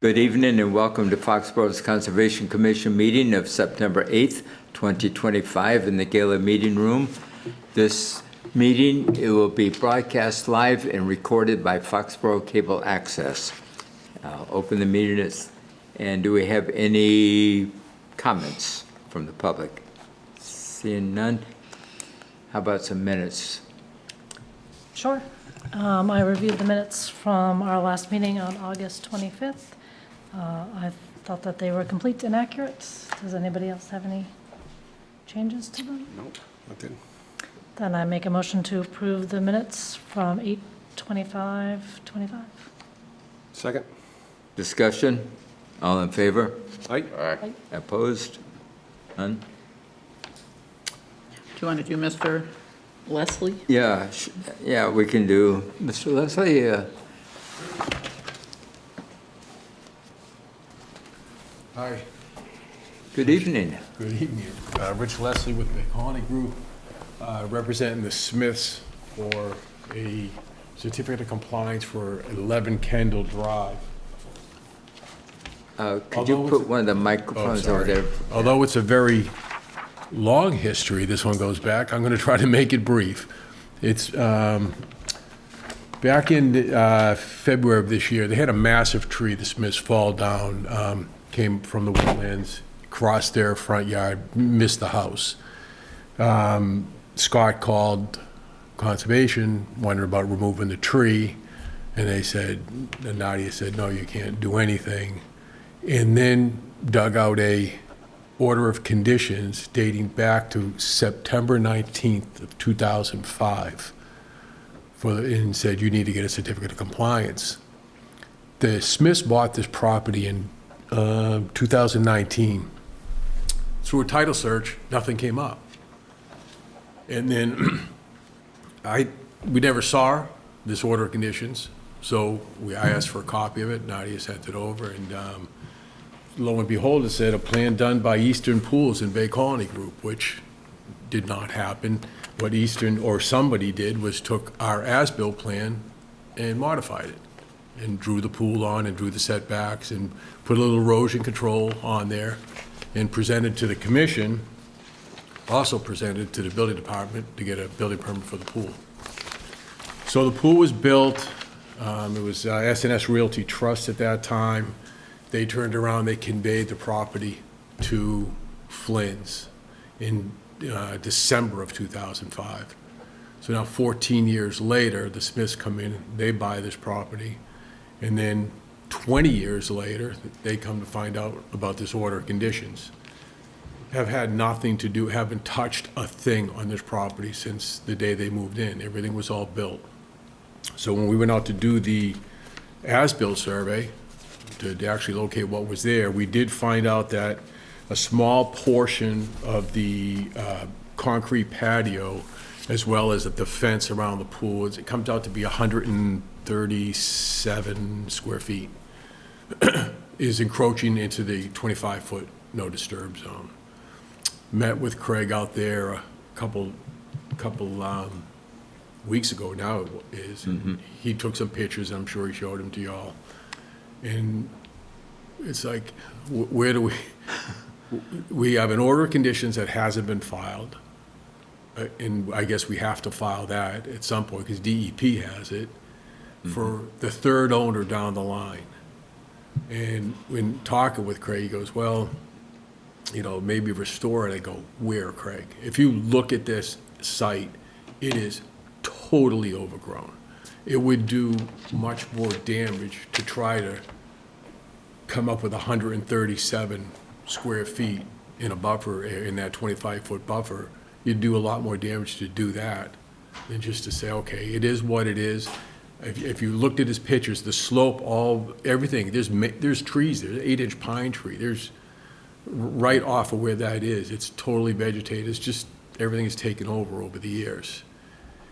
Good evening and welcome to Foxborough's Conservation Commission meeting of September 8th, 2025 in the Gala Meeting Room. This meeting, it will be broadcast live and recorded by Foxborough Cable Access. I'll open the meeting, and do we have any comments from the public? Seeing none, how about some minutes? Sure. I reviewed the minutes from our last meeting on August 25th. I thought that they were complete and accurate. Does anybody else have any changes to them? Nope, nothing. Then I make a motion to approve the minutes from 8/25/25. Second? Discussion? All in favor? Aye. Aye. Opposed? None? Do you want to do Mr. Leslie? Yeah, yeah, we can do. Mr. Leslie, Hi, good evening. good evening. Rich Leslie with the Colony Group, representing the Smiths for a certificate of compliance for 11 Kendall Drive. Could you put one of the microphones over there? Although it's a very long history, this one goes back, I'm going to try to make it brief. It's back in February of this year, they had a massive tree, the Smiths fall down, came from the wetlands, crossed their front yard, missed the house. Scott called Conservation, wondered about removing the tree, and they said, and Nadia said, no, you can't do anything. And then dug out a order of conditions dating back to September 19th of 2005 and said, you need to get a certificate of compliance. The Smiths bought this property in 2019. Through a title search, nothing came up. And then we never saw this order of conditions, so I asked for a copy of it. Nadia sent it over, and lo and behold, it said a plan done by Eastern Pools and Bay Colony Group, which did not happen. What Eastern or somebody did was took our as-built plan and modified it, and drew the pool on and drew the setbacks and put a little erosion control on there and presented to the commission, also presented to the building department to get a building permit for the pool. So the pool was built. It was S&S Realty Trust at that time. They turned around, they conveyed the property to Flynn's in December of 2005. So now 14 years later, the Smiths come in, they buy this property. And then 20 years later, they come to find out about this order of conditions. Have had nothing to do, haven't touched a thing on this property since the day they moved in. Everything was all built. So when we went out to do the as-built survey, to actually locate what was there, we did find out that a small portion of the concrete patio, as well as the fence around the pool, it comes out to be 137 square feet, is encroaching into the 25-foot no disturb zone. Met with Craig out there a couple weeks ago now it is. Mm-hmm. He took some pictures, and I'm sure he showed them to y'all. And it's like, where do we have an order of conditions that hasn't been filed. And I guess we have to file that at some point because DEP has it for the third owner down the line. And when talking with Craig, he goes, well, you know, maybe restore it. I go, where, Craig? If you look at this site, it is totally overgrown. It would do much more damage to try to come up with 137 square feet in a buffer, in that 25-foot buffer. You'd do a lot more damage to do that than just to say, okay, it is what it is. If you looked at his pictures, the slope, everything, there's trees there, 8-inch pine tree. There's right off of where that is. It's totally vegetated. It's just everything is taken over the years.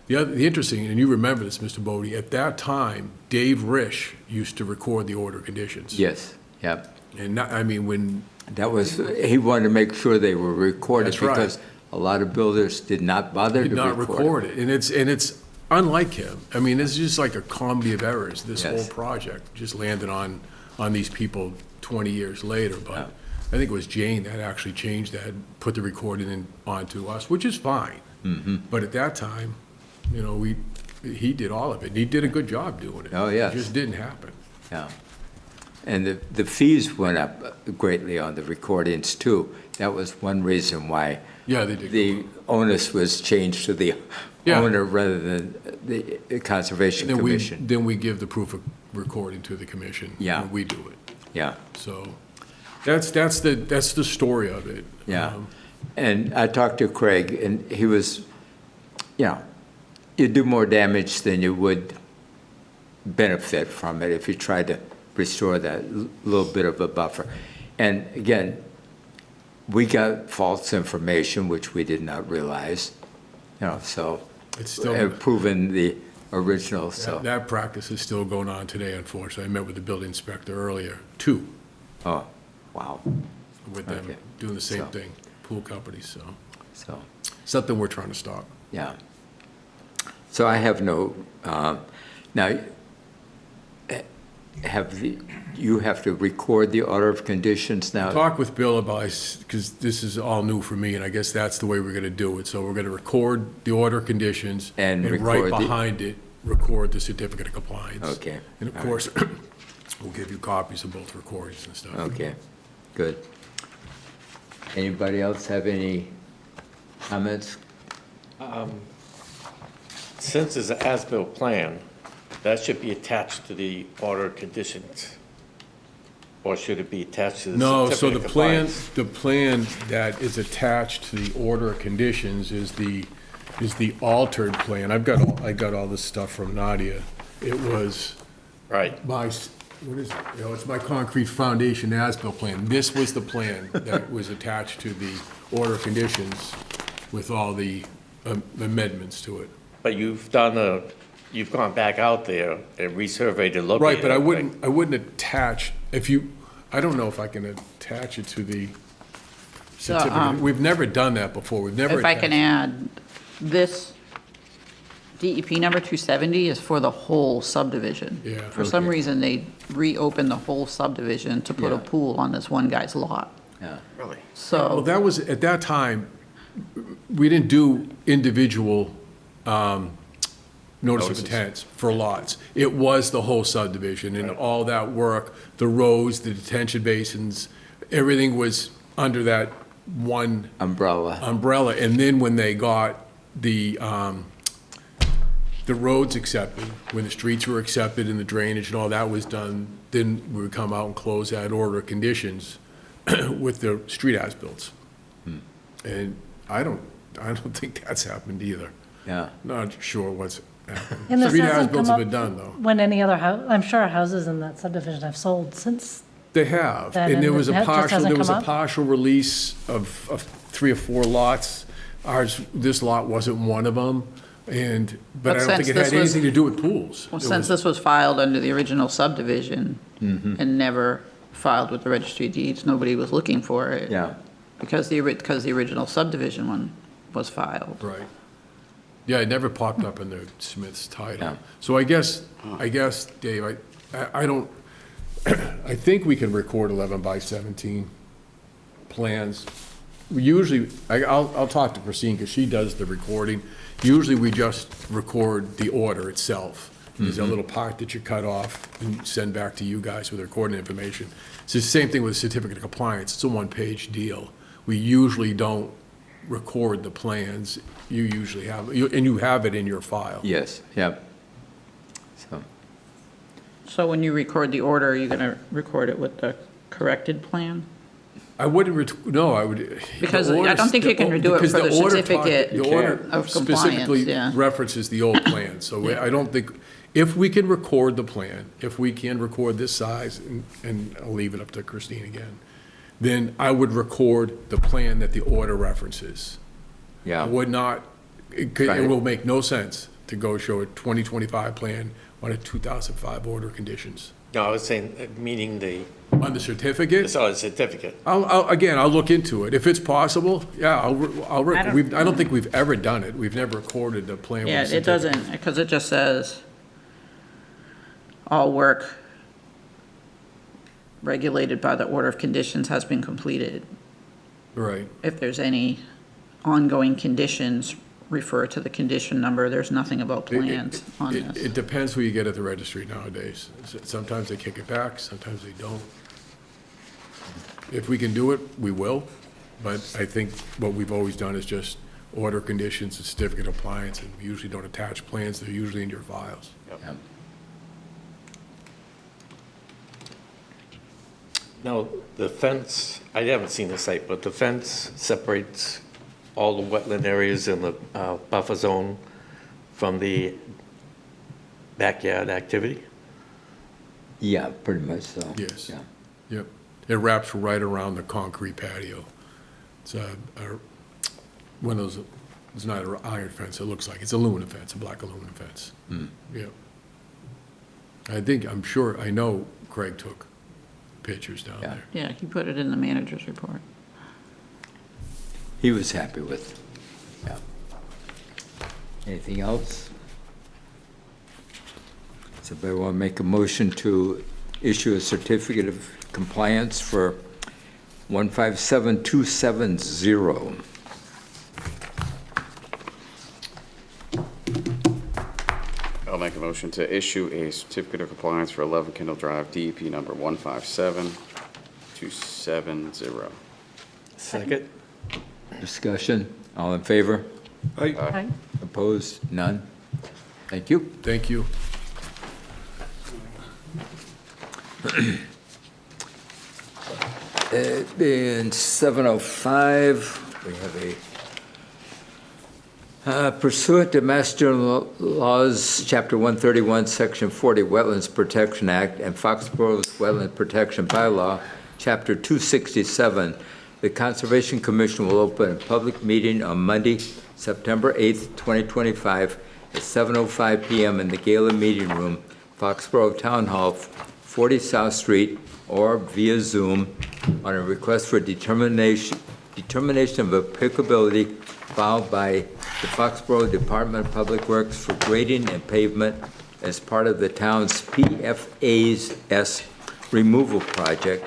The interesting, and you remember this, Mr. Bodie, at that time, Dave Risch used to record the order of conditions. Yes, yep. And not, I mean, when... That was, he wanted to make sure they were recorded. That's right. Because a lot of builders did not bother to record it. And it's unlike him. I mean, it's just like a comedy of errors, this Yes. whole project. Just landed on on these people 20 years later, but I think it was Jane that actually changed that, put the recording in onto us, which is fine. But at that time, you know, he did all of it. He did a good job doing it. Oh, yes. It just didn't happen. Yeah. And the fees went up greatly on the recordings too. That was one reason why Yeah, they did. the onus was changed to the Yeah. owner rather than the Conservation Then Commission. then we give the proof of recording to the commission. Yeah. when we do it. Yeah, So that's the story of it. yeah. And I talked to Craig, and he was, you know, you do more damage than you would benefit from it if you tried to restore that little bit of a buffer. And again, we got false information, which we did not realize, you know, so It's still- have proven the original, so. That practice is still going on today, unfortunately. I met with the building inspector earlier, too, Oh, wow, with them, Okay. doing the same So- thing, pool companies, so. so, Something we're trying to stop. yeah. So I have no, now, you have to record the order of conditions now? Talk with Bill about, because this is all new for me, and I guess that's the way we're gonna do it. So we're gonna record the order conditions. And right record the- behind it, record the certificate of compliance. Okay. And of All course, we'll give you copies of both recordings and stuff. Okay, good. Anybody else have any comments? Since it's an as-built plan, that should be attached to the order of conditions. Or should it be attached to the No, so certificate the of plan, compliance? the plan that is attached to the order of conditions is the altered plan. I got all this stuff from Nadia. It was Right. what is it? You know, it's my concrete foundation as-built plan. This was the plan that was attached to the order of conditions with all the amendments to it. But you've gone back out there and resurveyed and located. Right, but I everything. wouldn't attach, I don't know if I can attach it to the certificate. We've never done that before. We've never If I can attached- add, this DEP number 270 is for the whole subdivision. Yeah. For some Okay. reason, they reopened the whole subdivision to put a Yeah. pool on this one guy's lot. Yeah, Really? Well, So, that was, at that time, we didn't do individual notice of Notices. intents for lots. It was the whole subdivision, and all that work, the roads, the detention basins, everything was under that one umbrella. umbrella. And then when they got the roads accepted, when the streets were accepted and the drainage and all that was done, then we would come out and close that order of conditions with the street as-bills. And I don't think that's happened either. Yeah, Not sure what's happened. And this Street hasn't as-bills come have been up done, though. when any other house, I'm sure houses in that subdivision have sold since, They have, That and there and was a that just partial, hasn't there was come a up? partial release of 3 or 4 lots. This lot wasn't one of them, but But I don't think since it this had was- anything to do with pools. well, It since was- this was filed under the original subdivision and never filed with the registry of deeds, nobody was looking for it. yeah, Because the original subdivision one was filed. Right. Yeah, it never popped up in the Smith's Yeah. title. So I guess, Dave, I don't, I think we can record 11 by 17 plans. We usually, I'll talk to Christine, because she does the recording. Usually, we just record the order itself. There's a little part that you cut off and send back to you guys with the recording information. It's the same thing with certificate of compliance. It's a one-page deal. We usually don't record the plans. You usually have, and you have it in your file. yes, yeah. So, So when you record the order, are you going to record it with the corrected plan? I wouldn't, no, I would. Because the I orders- don't think you can do it because for the order certificate the order of compliance, specifically yeah. references the old plan, so I don't think, if we can record the plan, if we can record this size, and I'll leave it up to Christine again, then I would record the plan that the order references. I yeah, would not, it Right. will make no sense to go show a 2025 plan on a 2005 order of conditions. No, I was saying, meaning the On the certificate, certificate. I'll look into it. If it's possible, yeah, I don't think we've ever done it. We've never recorded the plan with a Yeah, it certificate. doesn't, because it just says, all work regulated by the order of conditions has been completed. Right. If there's any ongoing conditions, refer to the condition number. There's nothing about plans on It this. depends who you get at the registry nowadays. Sometimes they kick it back, sometimes they don't. If we can do it, we will, but I think what we've always done is just order conditions and certificate of compliance, and we usually don't attach plans, they're usually in your files. Yeah. Now, the fence, I haven't seen the site, but the fence separates all the wetland areas in the buffer zone from the backyard activity? Yeah, pretty much so. Yes. Yeah. Yep. It wraps right around the concrete patio. It's one of those, it's not an iron fence, it looks like, it's aluminum fence, a black aluminum fence. Yep. I'm sure, I know Craig took pictures down Yeah. there. Yeah, you put it in the manager's report. He was happy with it. Yeah. Anything else? Does anybody want to make a motion to issue a certificate of compliance for 157270? I'll make a motion to issue a certificate of compliance for 11 Kendall Drive, DEP number 157270. Second? Discussion? All in favor? Aye. Opposed? None? Thank you. Thank you. In 7:05, we have a pursuant to Mass General Laws, Chapter 131, Section 40, Wetlands Protection Act, and Foxborough's Wetland Protection Bylaw, Chapter 267, the Conservation Commission will open a public meeting on Monday, September 8th, 2025, at 7:05 p.m. in the Gala Meeting Room, Foxborough Town Hall, 40 South Street, or via Zoom, on a request for determination of applicability filed by the Foxborough Department of Public Works for grading and pavement as part of the town's PFAS removal project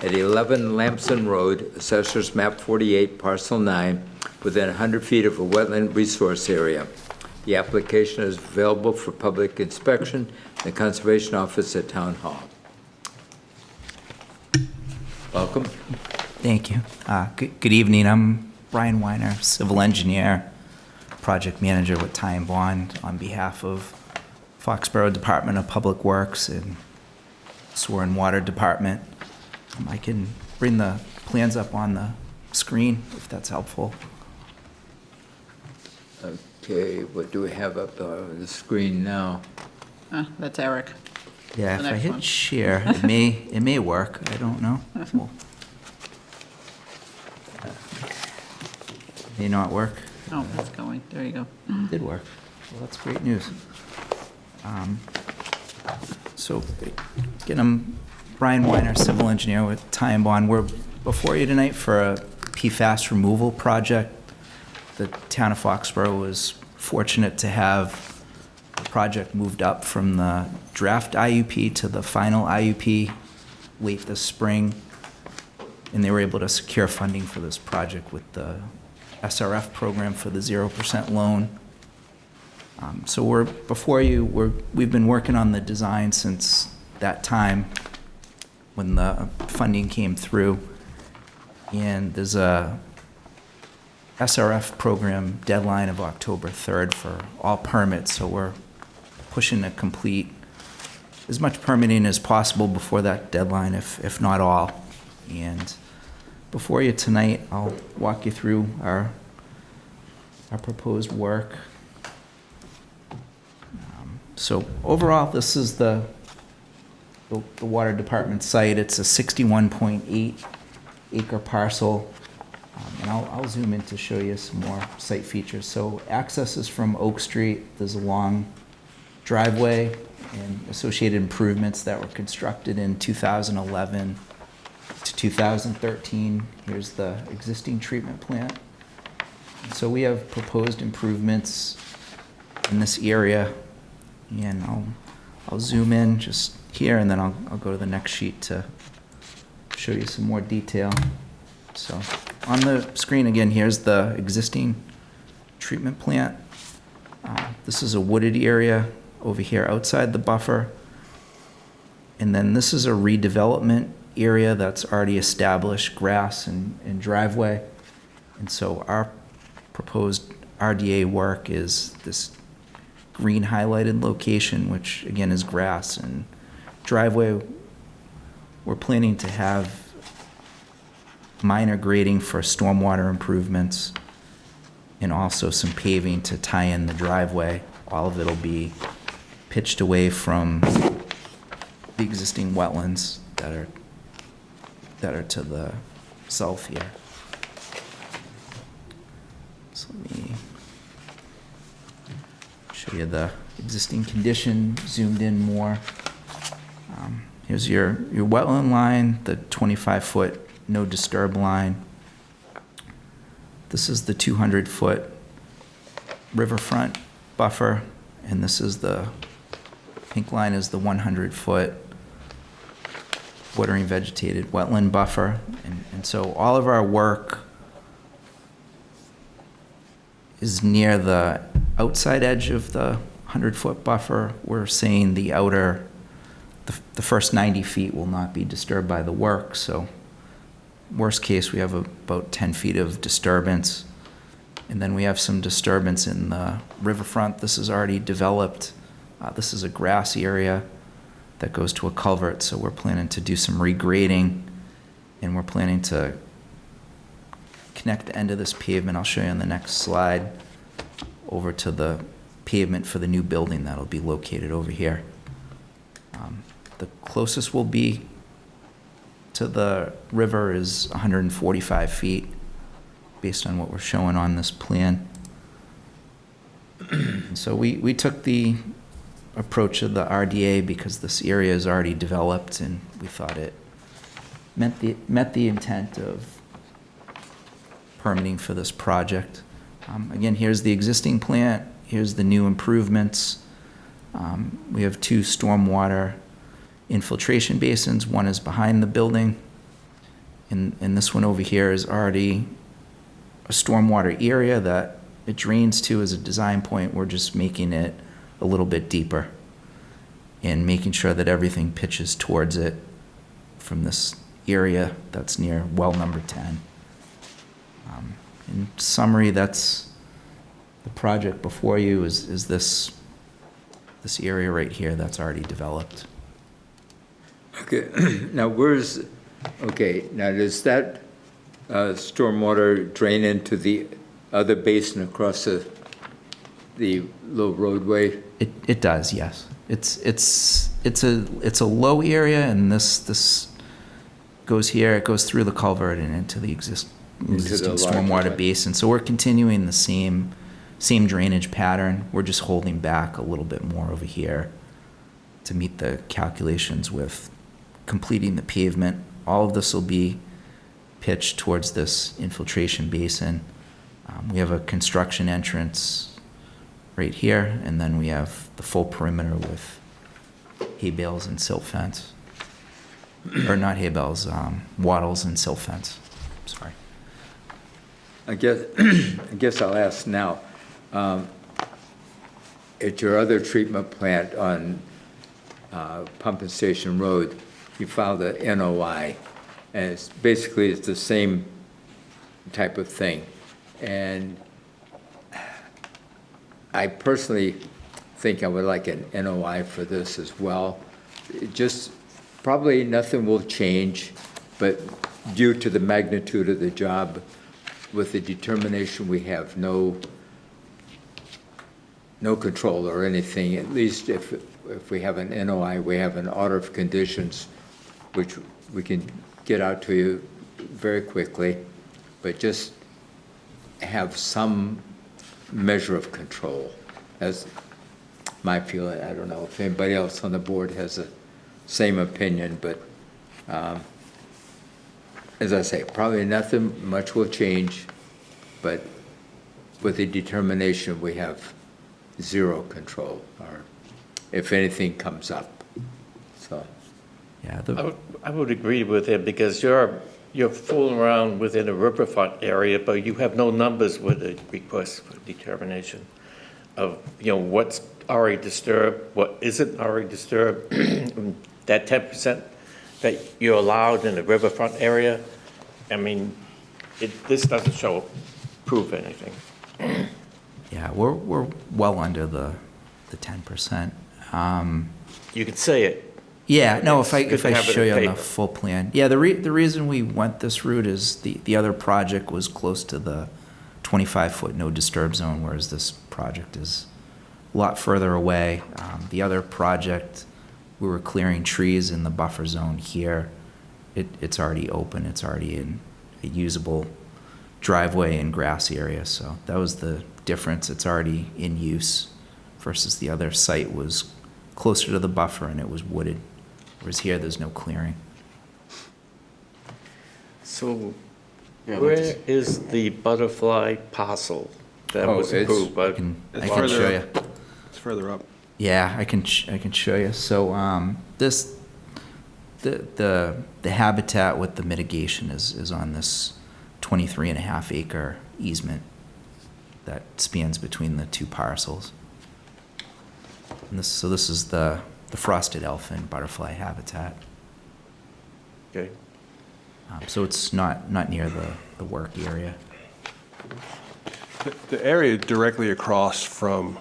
at 11 Lamson Road, Assessors Map 48, Parcel 9, within 100 feet of a wetland resource area. The application is available for public inspection in the Conservation Office at Town Hall. Welcome. Thank you. Good evening. I'm Brian Weiner, civil engineer, project manager with Ty and Bond on behalf of Foxborough Department of Public Works and Sewer and Water Department. I can bring the plans up on the screen if that's helpful. Okay, what do we have up on the screen now? That's Eric. Yeah, The if I next hit one. share, it may work. I don't know. Well, may not work. Oh, that's going. There you go. Did work. Well, that's great news. So, again, I'm Brian Weiner, civil engineer with Ty and Bond. We're before you tonight for a PFAS removal project. The town of Foxborough was fortunate to have the project moved up from the draft IUP to the final IUP late this spring, and they were able to secure funding for this project with the SRF program for the 0% loan. So we're before you. We've been working on the design since that time when the funding came through, and there's a SRF program deadline of October 3rd for all permits. So we're pushing to complete as much permitting as possible before that deadline, if not all. And before you tonight, I'll walk you through our proposed work. So overall, this is the water department site. It's a 61.8 acre parcel. And I'll zoom in to show you some more site features. So access is from Oak Street. There's a long driveway and associated improvements that were constructed in 2011 to 2013. Here's the existing treatment plant. So we have proposed improvements in this area, and I'll zoom in just here, and then I'll go to the next sheet to show you some more detail. So on the screen again, here's the existing treatment plant. This is a wooded area over here outside the buffer. And then this is a redevelopment area that's already established, grass and driveway. And so our proposed RDA work is this green highlighted location, which again is grass and driveway. We're planning to have minor grading for stormwater improvements and also some paving to tie in the driveway. All of it'll be pitched away from the existing wetlands that are to the south here. So let me show you the existing condition zoomed in more. Here's your wetland line, the 25-foot no disturb line. This is the 200-foot riverfront buffer, and this is the pink line is the 100-foot watering vegetated wetland buffer. And so all of our work is near the outside edge of the 100-foot buffer. We're saying the outer, the first 90 feet will not be disturbed by the work. So worst case, we have about 10 feet of disturbance. And then we have some disturbance in the riverfront. This is already developed. This is a grassy area that goes to a culvert. So we're planning to do some regrading, and we're planning to connect the end of this pavement, I'll show you on the next slide, over to the pavement for the new building that'll be located over here. The closest we'll be to the river is 145 feet, based on what we're showing on this plan. So we took the approach of the RDA because this area is already developed, and we thought it met the intent of permitting for this project. Again, here's the existing plant. Here's the new improvements. We have 2 stormwater infiltration basins. One is behind the building, and this one over here is already a stormwater area that it drains to as a design point. We're just making it a little bit deeper and making sure that everything pitches towards it from this area that's near well number 10. In summary, that's the project before you is this area right here that's already developed. Okay, now does that stormwater drain into the other basin across the little roadway? It does, yes. It's a low area, and this goes here. It goes through the culvert and into the existing stormwater basin. So we're continuing the same drainage pattern. We're just holding back a little bit more over here to meet the calculations with completing the pavement. All of this will be pitched towards this infiltration basin. We have a construction entrance right here, and then we have the full perimeter with hay bales and silt fence. Or not hay bales, wattles and silt fence. Sorry. I guess I'll ask now. At your other treatment plant on Pumping Station Road, you filed a NOI, and it's the same type of thing. And I personally think I would like an NOI for this as well. Probably nothing will change, but due to the magnitude of the job, with the determination we have no control or anything, at least if we have an NOI, we have an order of conditions, which we can get out to you very quickly, but just have some measure of control. That's my feeling. I don't know if anybody else on the board has the same opinion, but as I say, probably nothing much will change, but with the determination we have zero control, or if anything comes up. So, Yeah, I would agree with him because you're fooling around within a riverfront area, but you have no numbers with a request for determination of, what's already disturbed, what isn't already disturbed. That 10% that you're allowed in the riverfront area, I mean, this doesn't prove anything. yeah, we're well under the 10%. You can say it. Yeah, no, It's if good to I have it show in you on the paper. full plan. Yeah, the reason we went this route is the other project was close to the 25-foot no disturb zone, whereas this project is a lot further away. The other project, we were clearing trees in the buffer zone here. It's already open, it's already in a usable driveway and grass area, so that was the difference. It's already in use versus the other site was closer to the buffer and it was wooded. Whereas here, there's no clearing. So Yeah, where let's- is the butterfly parcel that Oh, was it's- approved by? I can It's show further you. up. It's further up. Yeah, I can show you. So the habitat with the mitigation is on this 23.5 acre easement that spans between the two parcels. And this is the frosted elfin butterfly habitat. Okay. So it's not near the work area. The area directly across from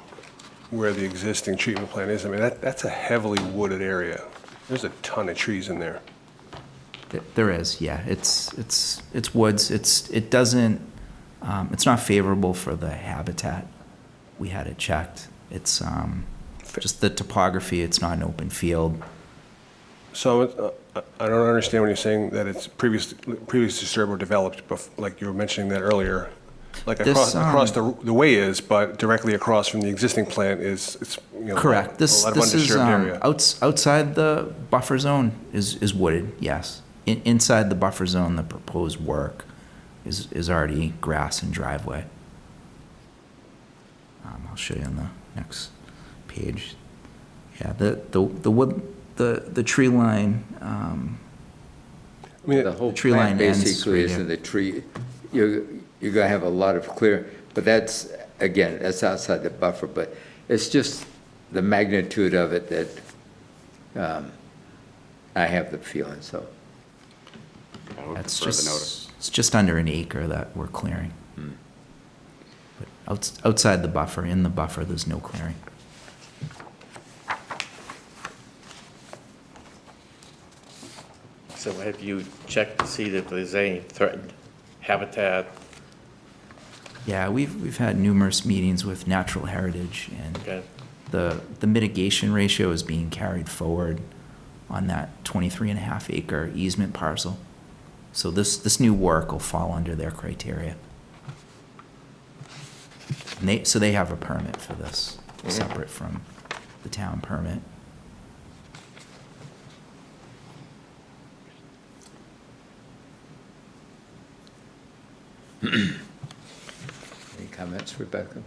where the existing treatment plant is, I mean, that's a heavily wooded area. There's a ton of trees in there. There is, yeah. It's woods. It doesn't. It's not favorable for the habitat. We had it checked. It's just the topography. It's not an open field. So I don't understand when you're saying that it's previously disturbed or developed, like you were mentioning that earlier. Like This, across the way is, but directly across from the existing plant it's Correct. a lot of This is undisturbed area. outside the buffer zone is wooded. Yes. Inside the buffer zone, the proposed work is already grass and driveway. I'll show you on the next page. Yeah, the tree line. I mean, The whole tree plan line ends basically right is here. in the tree. You're going to have a lot of clear, but that's outside the buffer, but it's just the magnitude of it that I have the feeling, so. I would That's prefer the notice. it's just under an acre that we're clearing. But outside the buffer, in the buffer, there's no clearing. So have you checked to see if there's any threatened habitat? Yeah, we've had numerous meetings with Natural Heritage, and Okay. the mitigation ratio is being carried forward on that 23.5 acre easement parcel. So this new work will fall under their criteria. And they have a permit for this, separate from the town permit. Any comments, Rebecca?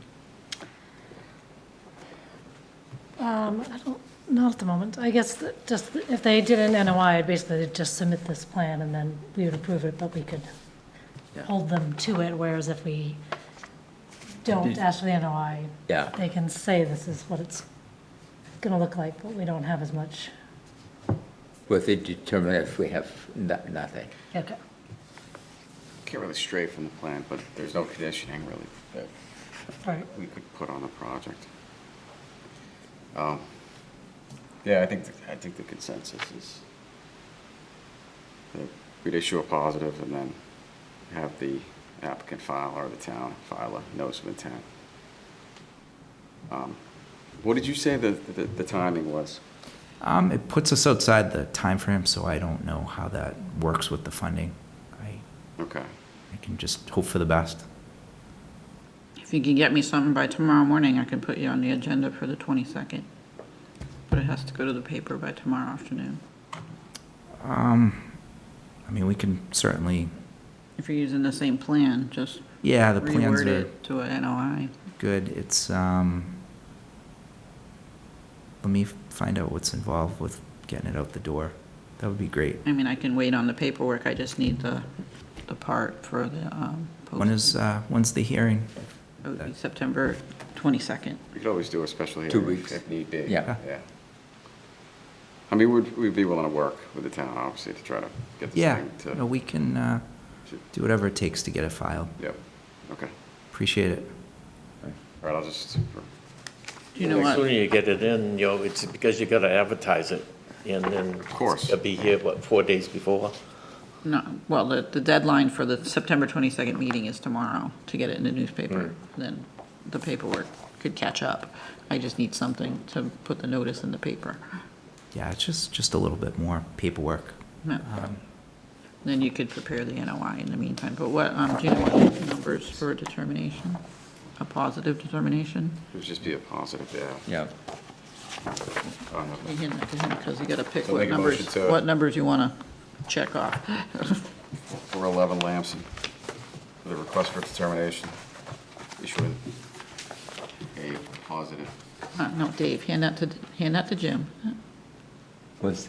I don't, not at the moment. I guess that just if they did an NOI, basically they'd just submit this plan and then we would approve it, but we could Yeah. hold them to it, whereas if we don't ask for the NOI, Yeah. they can say this is what it's gonna look like, but we don't have as much. Well, they determine if we have nothing. Okay. Can't really stray from the plan, but there's no conditioning really that Right. we could put on the project. Yeah, I think the consensus is that we'd issue a positive and then have the applicant file or the town file a notice of intent. What did you say the timing was? It puts us outside the time frame, so I don't know how that works with the funding. Okay. I can just hope for the best. If you can get me something by tomorrow morning, I can put you on the agenda for the 22nd. But it has to go to the paper by tomorrow afternoon. I mean, we can certainly, If you're using the same plan, just yeah, the plans reword are it to an NOI. good. It's, let me find out what's involved with getting it out the door. That would be great. I mean, I can wait on the paperwork, I just need the part for the When's the hearing? It would be September 22nd. We could always do a special hearing. 2 weeks. If need be. Yeah. Yeah. I mean, we'd be willing to work with the town, obviously, to try to get this Yeah, thing to. no, we can do whatever it takes to get it filed. Yep, okay. Appreciate it. All right, I'll just, Do you know The what? sooner you get it in, it's because you gotta advertise it, and then. Of course. It'll be here, 4 days before? No, well, the deadline for the September 22nd meeting is tomorrow to get it in the newspaper. Then the paperwork could catch up. I just need something to put the notice in the paper. Yeah, it's just a little bit more paperwork. Yeah. Then you could prepare the NOI in the meantime. But what, do you know what numbers for a determination? A positive determination? it would just be a positive, yeah. Yeah. You hand that to him because you got to pick So what make a motion numbers, to- what numbers you want to check off. 411 Lamson, for the request for determination, issuing a positive. No, Dave, hand that to Jim. What's,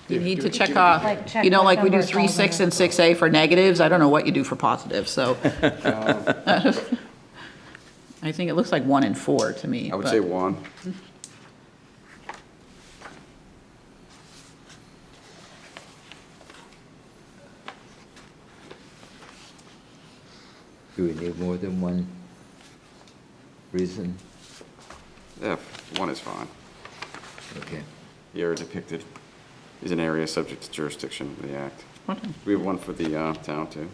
You need to check off, Like, check you know, what like we do number 3, falls 6, under. and 6A for negatives. I don't know what you do for positives, so. I think it looks like 1 and 4 to me. I would but- say 1. do we need more than one reason? Yeah, 1 is fine. Okay. The area depicted is an area subject to jurisdiction of the act. Okay. We have 1 for the town, too.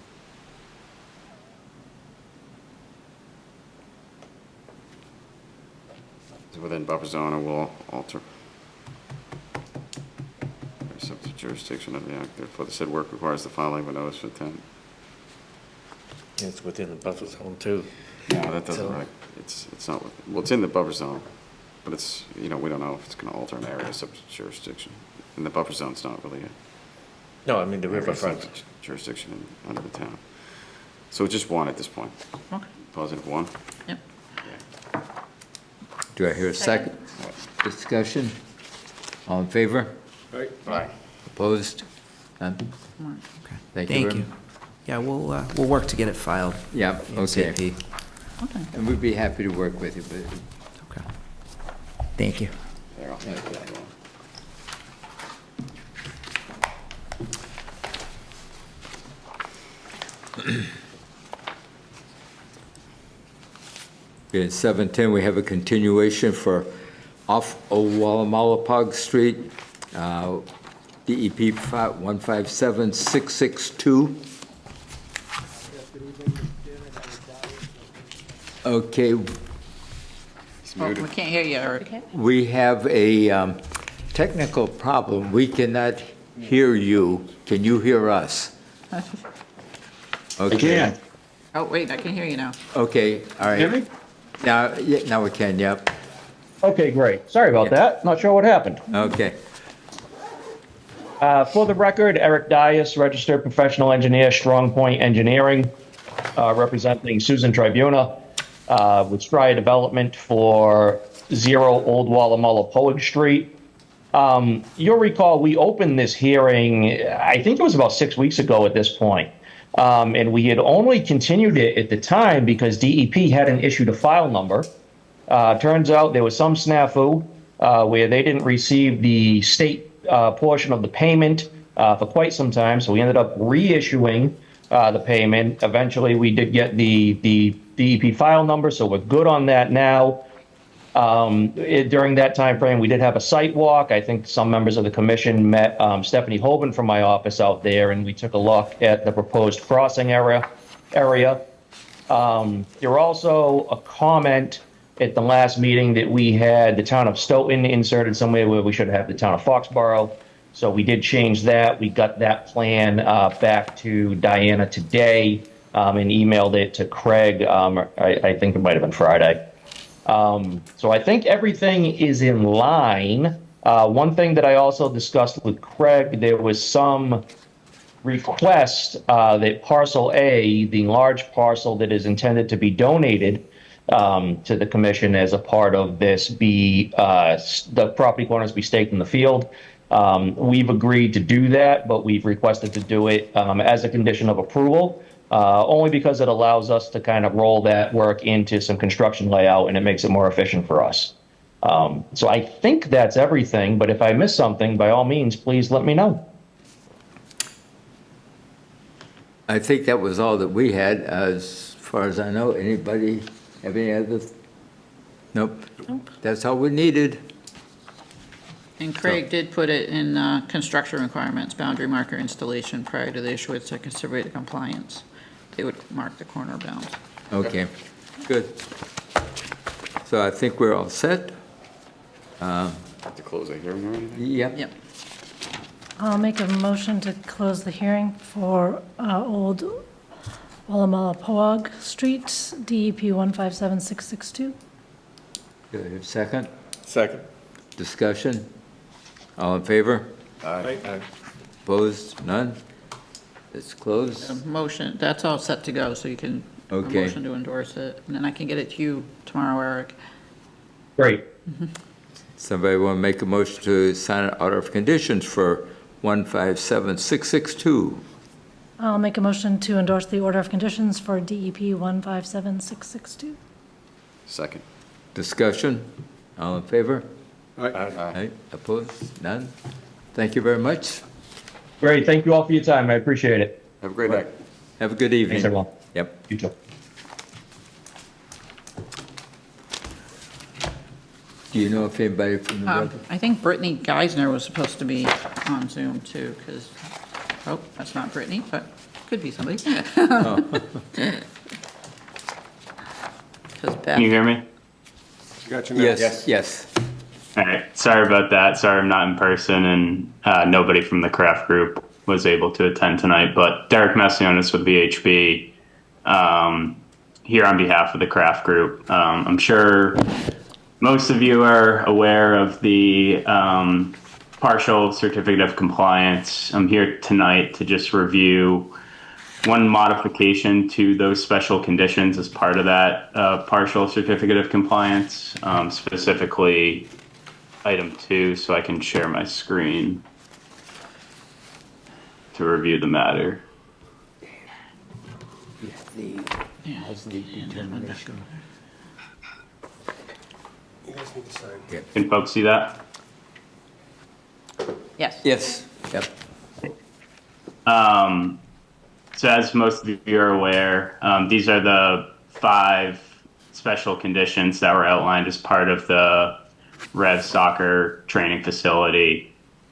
It's within buffer zone and will alter. Area subject to jurisdiction of the act, therefore the said work requires the filing of a notice for the tenant. It's within the buffer zone too. No, that doesn't So- really, it's not, well, it's in the buffer zone, but it's, we don't know if it's gonna alter an area subject to jurisdiction. And the buffer zone's not really a No, I mean the area riverfront. subject to jurisdiction under the town. So just 1 at this point, Okay, positive 1. yep. Do I hear a second? Discussion? All in favor? Aye. Opposed? None? Okay. Thank you Thank very you. much. Yeah, we'll work to get it filed. Yeah, okay. ASAP. Okay. And we'd be happy to work with you, but Okay. Thank you. There, I'll take that one. in 710, we have a continuation for off Wolomolopoag Street, DEP 157662. Okay, He's Oh, muted. we can't hear you, Eric. we have a technical problem. We cannot hear you. Can you hear us? Okay. Oh, wait, I can hear you now. Okay, all right. Hear me? Now, yeah, now we can, yep. Okay, great. Sorry about that. Not sure what happened. Okay. For the record, Eric Dias, registered professional engineer, Strong Point Engineering, representing Susan Tribuna with Stride Development for 0 Old Wolomolopoag Street. You'll recall we opened this hearing, I think it was about 6 weeks ago at this point. And we had only continued it at the time because DEP hadn't issued a file number. Turns out there was some snafu where they didn't receive the state portion of the payment for quite some time, so we ended up reissuing the payment. Eventually, we did get the DEP file number, so we're good on that now. During that time frame, we did have a site walk. I think some members of the commission met Stephanie Hoban from my office out there, and we took a look at the proposed crossing area. There were also a comment at the last meeting that we had the town of Stoughton inserted somewhere where we should have the town of Foxborough. So we did change that. We got that plan back to Diana today and emailed it to Craig. I think it might have been Friday. So I think everything is in line. One thing that I also discussed with Craig, there was some request that Parcel A, the large parcel that is intended to be donated to the commission as a part of this, the property corners be staked in the field. We've agreed to do that, but we've requested to do it as a condition of approval, only because it allows us to kind of roll that work into some construction layout and it makes it more efficient for us. So I think that's everything, but if I miss something, by all means, please let me know. I think that was all that we had, as far as I know. Anybody have any other? Nope. That's all we needed. And Craig did put it in construction requirements, boundary marker installation prior to the issuance of conservative compliance. They would mark the corner bounds. Okay, good. So I think we're all set. To close the hearing or anything? Yep. Yep. I'll make a motion to close the hearing for Old Wolomolopoag Street, DEP 157662. Do I have a second? Second. Discussion? All in favor? Aye. Opposed? None? It's closed. Motion, that's all set to go, so you can, a Okay. motion to endorse it, and then I can get it to you tomorrow, Eric. Great. Somebody want to make a motion to sign an order of conditions for 157662? I'll make a motion to endorse the order of conditions for DEP 157662. Second. Discussion? All in favor? Aye. Aye. Opposed? None? Thank you very much. Great. Thank you all for your time. I appreciate it. Have a great night. Have a good evening. Thanks, everyone. Yep. You too. Do you know if anybody from the weather? I think Brittany Geisner was supposed to be on Zoom too, because, oh, that's not Brittany, but could be somebody. Because Can you hear me? Got you now. Yes, yes. All right. Sorry about that. Sorry I'm not in person, and nobody from the craft group was able to attend tonight. But Derek Messionis with VHB here on behalf of the craft group. I'm sure most of you are aware of the partial certificate of compliance. I'm here tonight to just review one modification to those special conditions as part of that partial certificate of compliance, specifically item 2, so I can share my screen to review the matter. You guys need to sign. Can folks see that? Yes. Yes, yep. So as most of you are aware, these are the 5 special conditions that were outlined as part of the Rev Soccer training facility.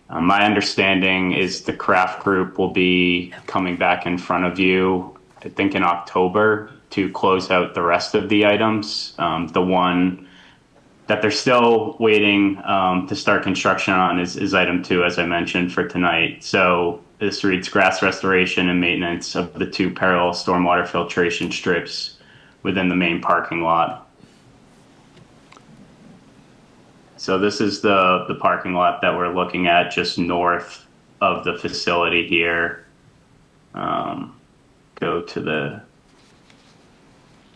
My understanding is the craft group will be coming back in front of you, I think in October, to close out the rest of the items. The one that they're still waiting to start construction on is item 2, as I mentioned, for tonight. So this reads grass restoration and maintenance of the 2 parallel stormwater filtration strips within the main parking lot. So this is the parking lot that we're looking at just north of the facility here. Go to the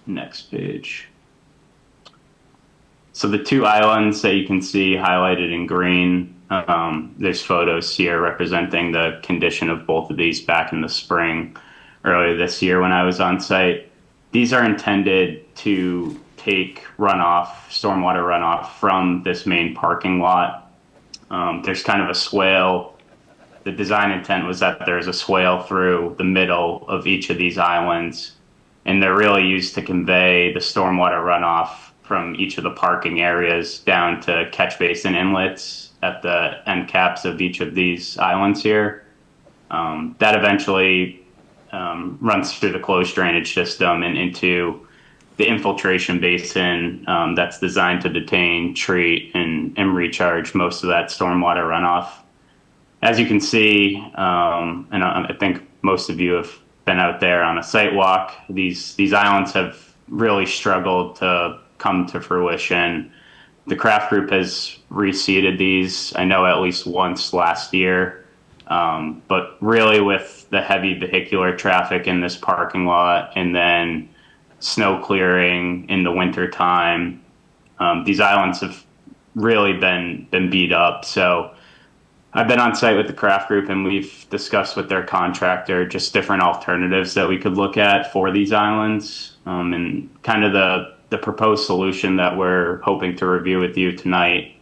next page. So the 2 islands that you can see highlighted in green, there's photos here representing the condition of both of these back in the spring, earlier this year when I was on site. These are intended to take runoff, stormwater runoff from this main parking lot. There's kind of a swale. The design intent was that there's a swale through the middle of each of these islands, and they're really used to convey the stormwater runoff from each of the parking areas down to catch basin inlets at the end caps of each of these islands here. That eventually runs through the closed drainage system and into the infiltration basin that's designed to detain, treat, and recharge most of that stormwater runoff. As you can see, and I think most of you have been out there on a site walk, these islands have really struggled to come to fruition. The craft group has reseeded these, I know, at least once last year. But really with the heavy vehicular traffic in this parking lot and then snow clearing in the winter time, these islands have really been beat up. So I've been on site with the craft group and we've discussed with their contractor just different alternatives that we could look at for these islands. And kind of the proposed solution that we're hoping to review with you tonight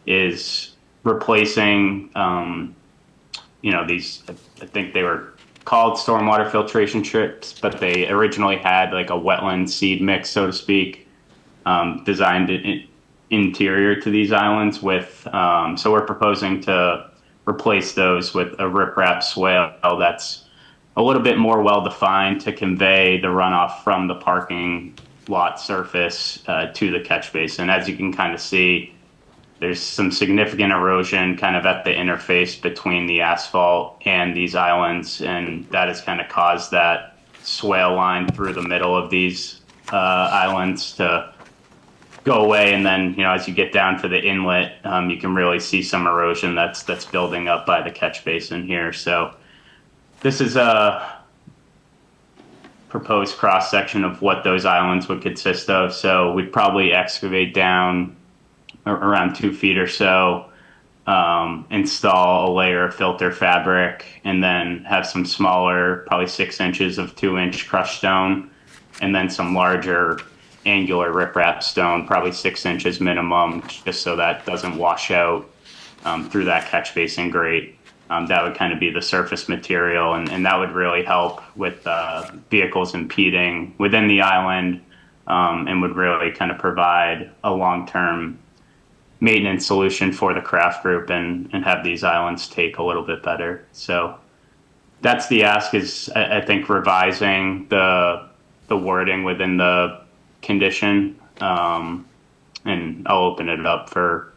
is replacing, these, I think they were called stormwater filtration strips, but they originally had like a wetland seed mix, so to speak, designed interior to these islands with, so we're proposing to replace those with a riprap swale that's a little bit more well-defined to convey the runoff from the parking lot surface to the catch basin. As you can kind of see, there's some significant erosion kind of at the interface between the asphalt and these islands, and that has kind of caused that swale line through the middle of these islands to go away. And then, as you get down to the inlet, you can really see some erosion that's building up by the catch basin here. So this is a proposed cross section of what those islands would consist of. So we'd probably excavate down around 2 feet or so, install a layer of filter fabric, and then have some smaller, probably 6 inches of 2-inch crushed stone, and then some larger angular riprap stone, probably 6 inches minimum, just so that doesn't wash out through that catch basin grate. That would kind of be the surface material, and that would really help with vehicles impeding within the island, and would really kind of provide a long-term maintenance solution for the craft group and have these islands take a little bit better. So that's the ask, is I think revising the wording within the condition, and I'll open it up for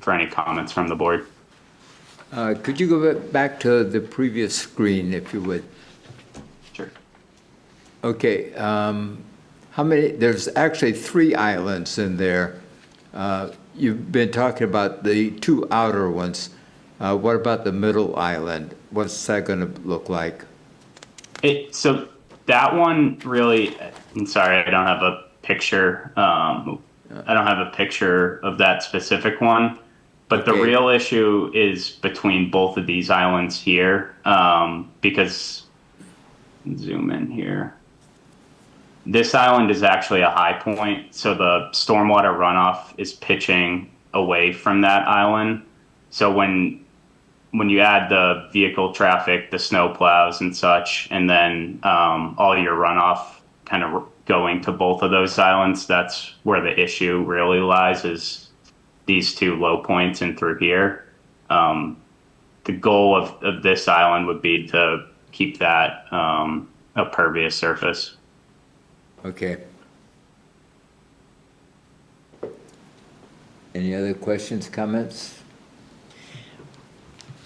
any comments from the board. Could you go back to the previous screen, if you would? Sure. Okay. How many? There's actually 3 islands in there. You've been talking about the 2 outer ones. What about the middle island? What's that going to look like? So that one really, I'm sorry, I don't have a picture. I don't have a picture of that specific one. But the real issue is between both of these islands here, because, zoom in here. This island is actually a high point, so the stormwater runoff is pitching away from that island. So when you add the vehicle traffic, the snow plows and such, and then all your runoff kind of going to both of those islands, that's where the issue really lies, is these 2 low points and through here. The goal of this island would be to keep that a pervious surface. Okay. Any other questions, comments?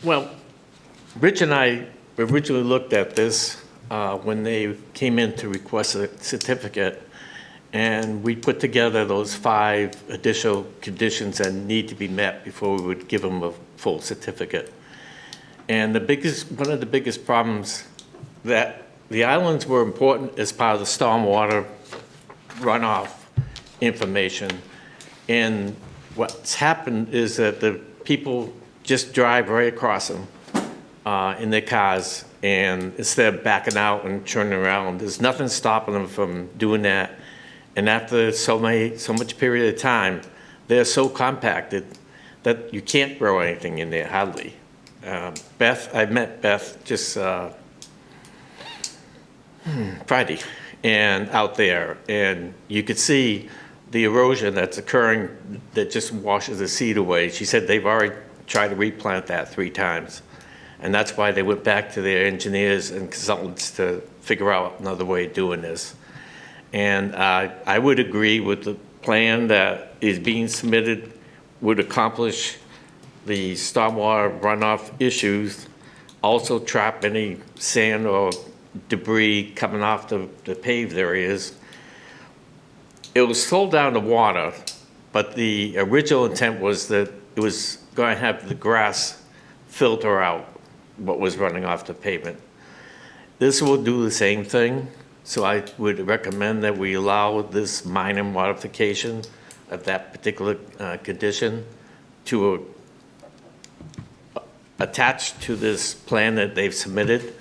Well, Rich and I originally looked at this when they came in to request a certificate, and we put together those 5 additional conditions that need to be met before we would give them a full certificate. And one of the biggest problems, that the islands were important as part of the stormwater runoff information. And what's happened is that the people just drive right across them in their cars, and instead of backing out and turning around, there's nothing stopping them from doing that. And after so much period of time, they're so compacted that you can't grow anything in there, hardly. I met Beth just Friday, and out there, and you could see the erosion that's occurring that just washes the seed away. She said they've already tried to replant that 3 times. And that's why they went back to their engineers and consultants to figure out another way of doing this. And I would agree with the plan that is being submitted would accomplish the stormwater runoff issues, also trap any sand or debris coming off the paved areas. It will slow down the water, but the original intent was that it was going to have the grass filter out what was running off the pavement. This will do the same thing, so I would recommend that we allow this minor modification of that particular condition to attached to this plan that they've submitted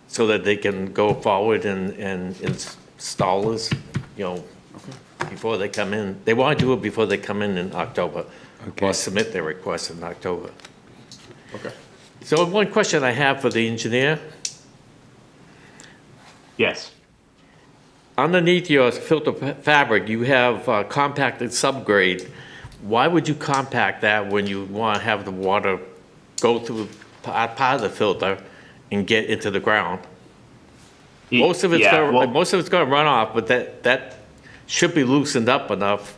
so that they can go forward and install this, before they come in. They want to do it before they come in October, Okay. or submit their request in October. Okay. So one question I have for the engineer. Yes. Underneath your filter fabric, you have compacted subgrade. Why would you compact that when you want to have the water go through part of the filter and get into the ground? Most of it's going to run off, but that should be loosened up enough,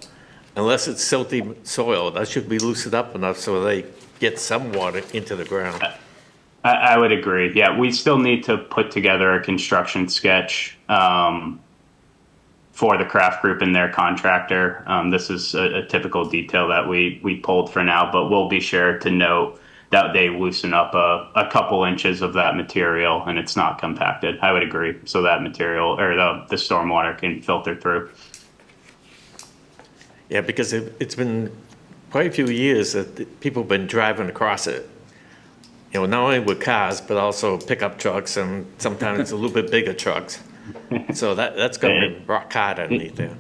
unless it's silty soil. That should be loosened up enough so they get some water into the ground. I would agree. Yeah, we still need to put together a construction sketch for the craft group and their contractor. This is a typical detail that we pulled for now, but we'll be sure to note that they loosen up a couple inches of that material and it's not compacted. I would agree. So that material or the stormwater can filter through. Yeah, because it's been quite a few years that people have been driving across it. Not only with cars, but also pickup trucks and sometimes a little bit bigger trucks. So that's going to be rock hard underneath there.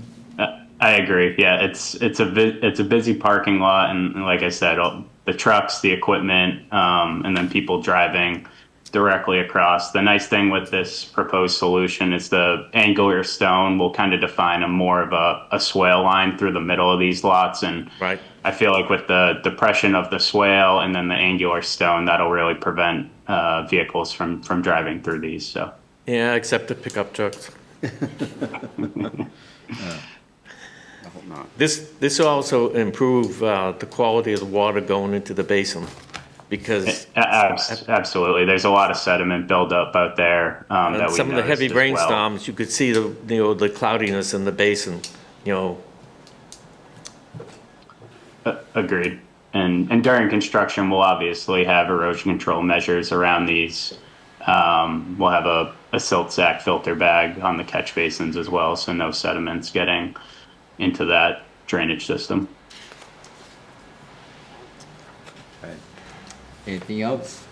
I agree. Yeah, it's a busy parking lot, and like I said, the trucks, the equipment, and then people driving directly across. The nice thing with this proposed solution is the angular stone will kind of define more of a swale line through the middle of these lots, and Right. I feel like with the depression of the swale and then the angular stone, that'll really prevent vehicles from driving through these. So. Yeah, except the pickup trucks. I hope not. This will also improve the quality of the water going into the basin, because Absolutely. There's a lot of sediment buildup out there that we some of the heavy noticed as well. rainstorms, you could see the cloudiness in the basin. Agreed. And during construction, we'll obviously have erosion control measures around these. We'll have a silt sack filter bag on the catch basins as well, so no sediments getting into that drainage system. Right. Anything else?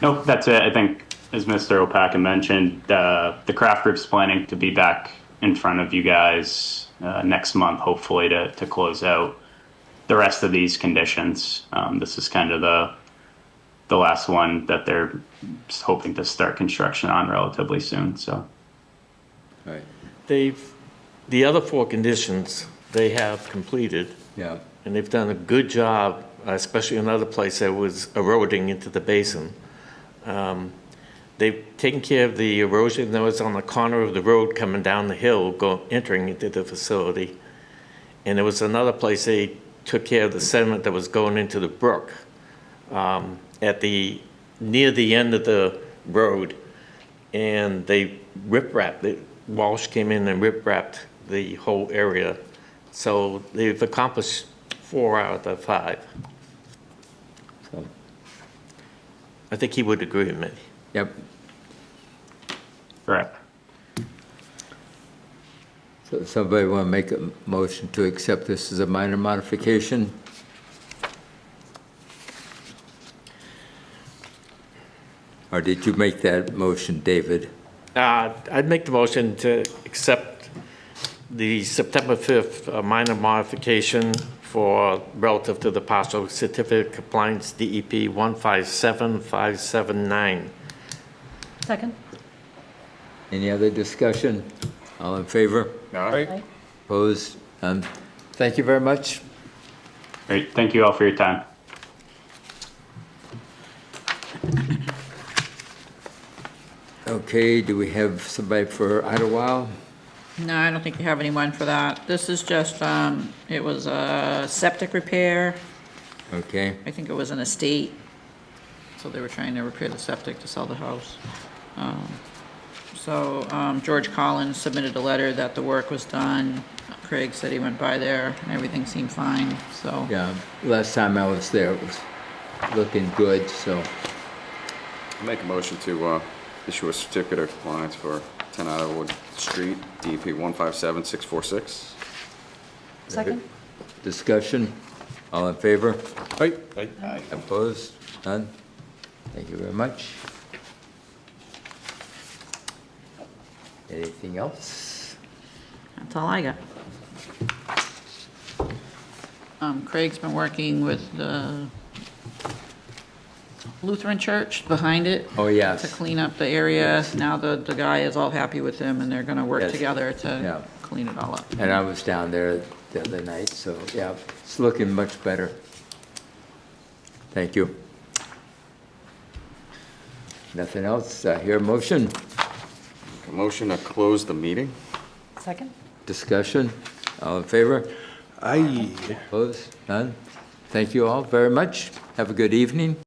Nope, that's it. I think, as Mr. Opaka mentioned, the craft group's planning to be back in front of you guys next month, hopefully, to close out the rest of these conditions. This is kind of the last one that they're hoping to start construction on relatively soon. So, Right. The other 4 conditions they have completed, Yeah. and they've done a good job, especially another place that was eroding into the basin. They've taken care of the erosion that was on the corner of the road coming down the hill, entering into the facility. And there was another place they took care of the sediment that was going into the brook near the end of the road. And they rip-wrapped it. Walsh came in and rip-wrapped the whole area. So they've accomplished 4 out of the 5. So, I think he would agree with me. yep. correct. So somebody want to make a motion to accept this as a minor modification? Or did you make that motion, David? I'd make the motion to accept the September 5th minor modification relative to the Parcel Certificate of Compliance DEP 157579. Second? Any other discussion? All in favor? All right. Aye. Opposed? Thank you very much. Great. Thank you all for your time. Okay, do we have somebody for Idlewild? No, I don't think you have anyone for that. This is just, it was a septic repair. Okay, I think it was an estate. So they were trying to repair the septic to sell the house. George Collins submitted a letter that the work was done. Craig said he went by there and everything seemed fine, so. yeah, last time I was there, it was looking good, so, I'll make a motion to issue a certificate of compliance for 10 Idlewood Street, DEP 157646. Second? discussion? All in favor? Right? Opposed? None? Thank you very much. Anything else? That's all I got. Craig's been working with the Lutheran church behind it. Oh, yes. To clean up the area. Now the guy is all happy with him, and they're gonna work Yes. together Yeah. to clean it all up. And I was down there the other night, so yeah, it's looking much better. Thank you. Nothing else? Hear a motion? A motion to close the meeting? Second? Discussion? All in favor? Aye. Opposed? None? Thank you all very much. Have a good evening.